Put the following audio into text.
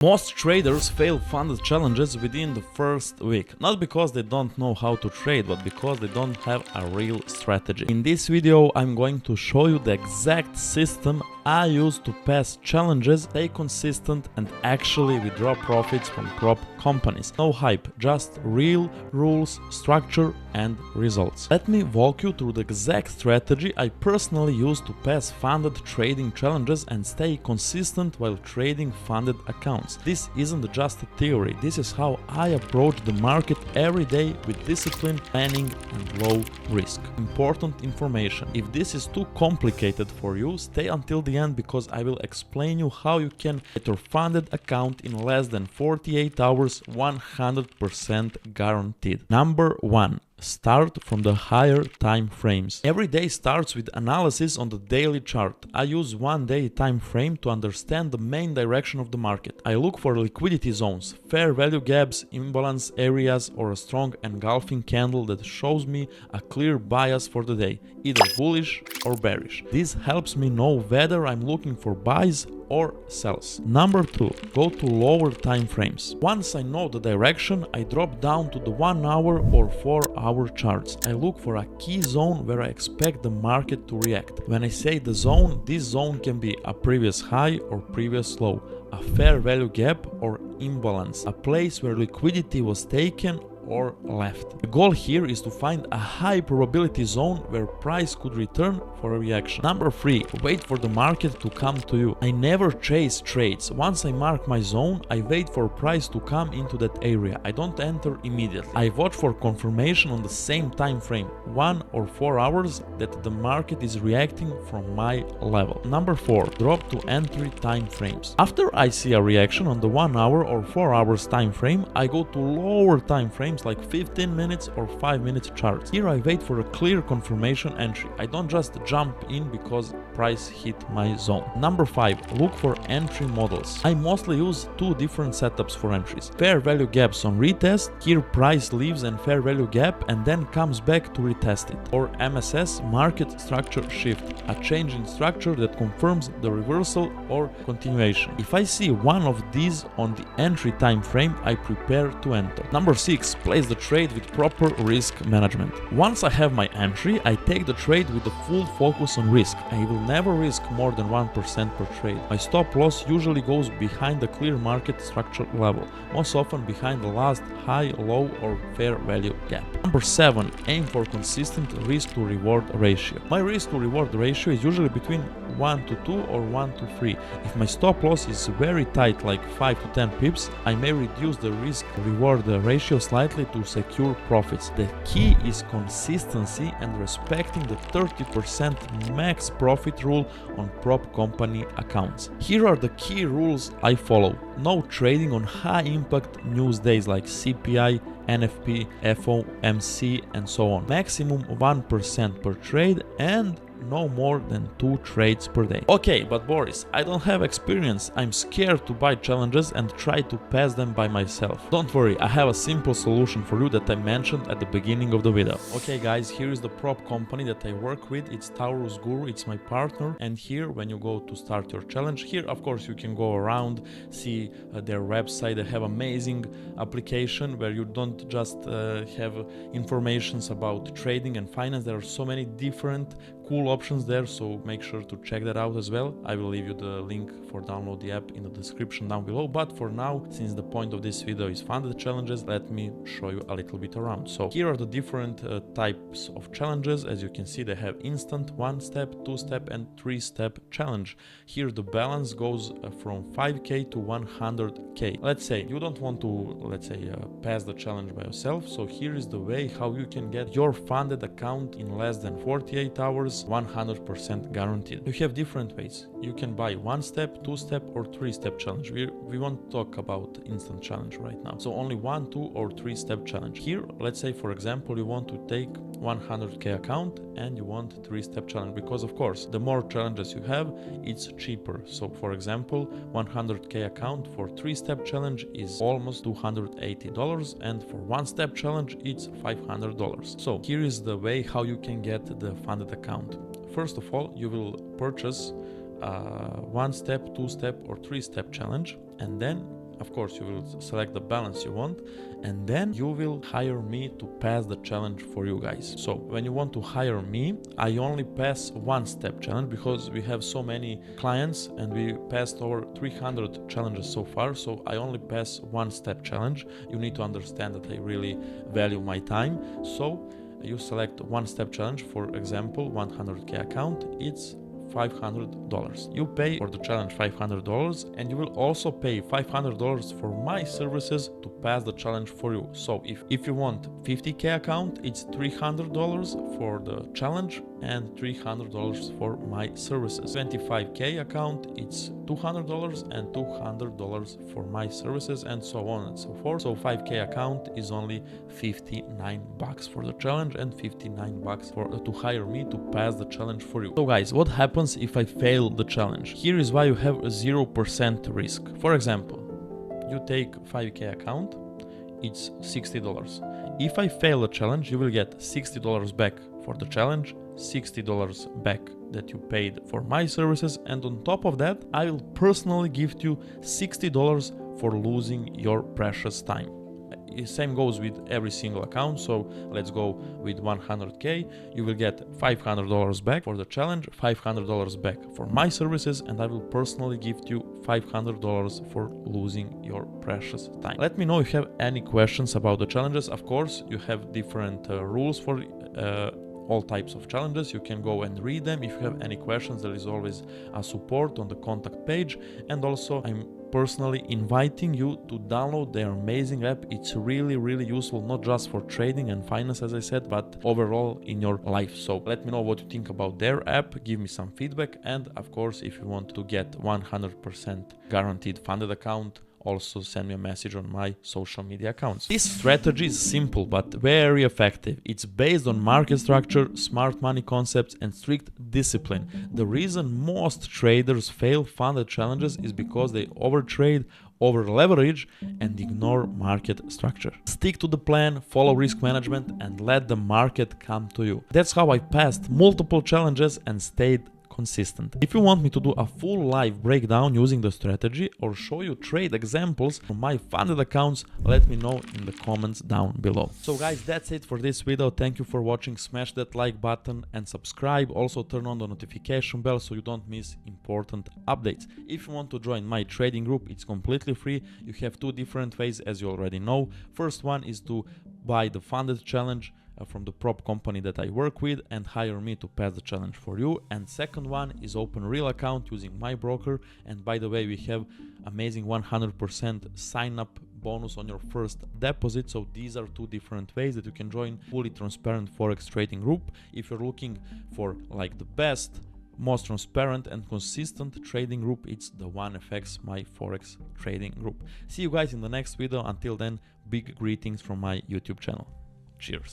Most traders fail funded challenges within the first week, not because they don't know how to trade, but because they don't have a real strategy. In this video, I'm going to show you the exact system I use to pass challenges, stay consistent, and actually withdraw profits from prop companies. No hype, just real rules, structure, and results. Let me walk you through the exact strategy I personally use to pass funded trading challenges and stay consistent while trading funded accounts. This isn't just a theory, this is how I approach the market every day with discipline, planning, and low risk. Important information: if this is too complicated for you, stay until the end because I will explain you how you can get your funded account in less than 48 hours, 100% guaranteed. Number 1. Start from the higher time frames. Every day starts with analysis on the daily chart. I use 1 day time frame to understand the main direction of the market. I look for liquidity zones, fair value gaps, imbalance areas, or a strong engulfing candle that shows me a clear bias for the day, either bullish or bearish. This helps me know whether I'm looking for buys or sells. Number 2. Go to lower time frames. Once I know the direction, I drop down to the 1 hour or 4 hour charts. I look for a key zone where I expect the market to react. When I say the zone, this zone can be a previous high or previous low, a fair value gap or imbalance, a place where liquidity was taken or left. The goal here is to find a high probability zone where price could return for a reaction. Number 3. Wait for the market to come to you. I never chase trades. Once I mark my zone, I wait for price to come into that area. I don't enter immediately. I watch for confirmation on the same time frame, 1 or 4 hours, that the market is reacting from my level. Number 4. Drop to entry time frames. After I see a reaction on the 1 hour or 4 hours time frame, I go to lower time frames like 15 minutes or 5 minute charts. Here I wait for a clear confirmation entry. I don't just jump in because price hit my zone. Number 5. Look for entry models. I mostly use 2 different setups for entries. Fair value gaps on retest. Here price leaves and fair value gap and then comes back to retest it. Or MSS, market structure shift, a change in structure that confirms the reversal or continuation. If I see one of these on the entry time frame, I prepare to enter. Number 6. Place the trade with proper risk management. Once I have my entry, I take the trade with the full focus on risk. I will never risk more than 1% per trade. My stop loss usually goes behind the clear market structure level, most often behind the last high, low, or fair value gap. Number 7. Aim for consistent risk to reward ratio. My risk to reward ratio is usually between 1 to 2 or 1 to 3. If my stop loss is very tight, like 5 to 10 pips, I may reduce the risk reward ratio slightly to secure profits. The key is consistency and respecting the 30% max profit rule on prop company accounts. Here are the key rules I follow. No trading on high impact news days like CPI, NFP, FOMC, and so on. Maximum 1% per trade and no more than 2 trades per day. Okay, but Boris, I don't have experience. I'm scared to buy challenges and try to pass them by myself. Don't worry, I have a simple solution for you that I mentioned at the beginning of the video. Okay guys, here is the prop company that I work with. It's Taurus Guru, it's my partner. And here, when you go to start your challenge, here of course you can go around, see their website. They have amazing application where you don't just have informations about trading and finance. There are so many different cool options there, so make sure to check that out as well. I will leave you the link for download the app in the description down below, but for now, since the point of this video is funded challenges, let me show you a little bit around. So here are the different types of challenges. As you can see, they have instant, 1-step, 2-step, and 3-step challenge. Here the balance goes from 5k to 100k. Let's say you don't want to pass the challenge by yourself, so here is the way how you can get your funded account in less than 48 hours, 100% guaranteed. You have different ways. You can buy 1-step, 2-step, or 3-step challenge. We won't talk about instant challenge right now. So only 1, 2, or 3-step challenge. Here, let's say for example, you want to take 100k account and you want 3-step challenge, because of course the more challenges you have, it's cheaper. So for example, 100k account for 3-step challenge is almost $280, and for 1-step challenge it's $500. So here is the way how you can get the funded account. First of all, you will purchase 1-step, 2-step, or 3-step challenge, and then Of course, you will select the balance you want, and then you will hire me to pass the challenge for you guys. So when you want to hire me, I only pass one step challenge because we have so many clients and we passed over 300 challenges so far. So I only pass one step challenge. You need to understand that I really value my time. So you select one step challenge, for example, 100K account, it's $500. You pay for the challenge $500, and you will also pay $500 for my services to pass the challenge for you. So if you want 50K account, it's $300 for the challenge and $300 for my services. 25K account, it's $200 and $200 for my services, and so on and so forth. So 5K account is only $59 for the challenge and $59 for to hire me to pass the challenge for you. So guys, what happens if I fail the challenge? Here is why you have a 0% risk. For example, you take 5K account, it's $60. If I fail the challenge, you will get $60 back for the challenge, $60 back that you paid for my services, and on top of that, I will personally gift you $60 for losing your precious time. Same goes with every single account. So let's go with 100K. You will get $500 back for the challenge, $500 back for my services, and I will personally gift you $500 for losing your precious time. Let me know if you have any questions about the challenges. Of course, you have different rules for all types of challenges. You can go and read them. If you have any questions, there is always a support on the contact page. And also, I'm personally inviting you to download their amazing app. It's really useful, not just for trading and finance, as I said, but overall in your life. So let me know what you think about their app, give me some feedback, and of course, if you want to get 100% guaranteed funded account, also send me a message on my social media accounts. This strategy is simple but very effective. It's based on market structure, smart money concepts, and strict discipline. The reason most traders fail funded challenges is because they overtrade, over leverage, and ignore market structure. Stick to the plan, follow risk management, and let the market come to you. That's how I passed multiple challenges and stayed consistent. If you want me to do a full live breakdown using the strategy or show you trade examples from my funded accounts, let me know in the comments down below. So guys, that's it for this video. Thank you for watching. Smash that like button and subscribe. Also turn on the notification bell so you don't miss important updates. If you want to join my trading group, it's completely free. You have two different ways, as you already know. First one is to buy the funded challenge from the prop company that I work with and hire me to pass the challenge for you. And second one is open real account using my broker. And by the way, we have amazing 100% sign up bonus on your first deposit. So these are two different ways that you can join fully transparent Forex trading group. If you're looking for like the best, most transparent and consistent trading group, it's the OneFX, my Forex trading group. See you guys in the next video. Until then, big greetings from my YouTube channel. Cheers.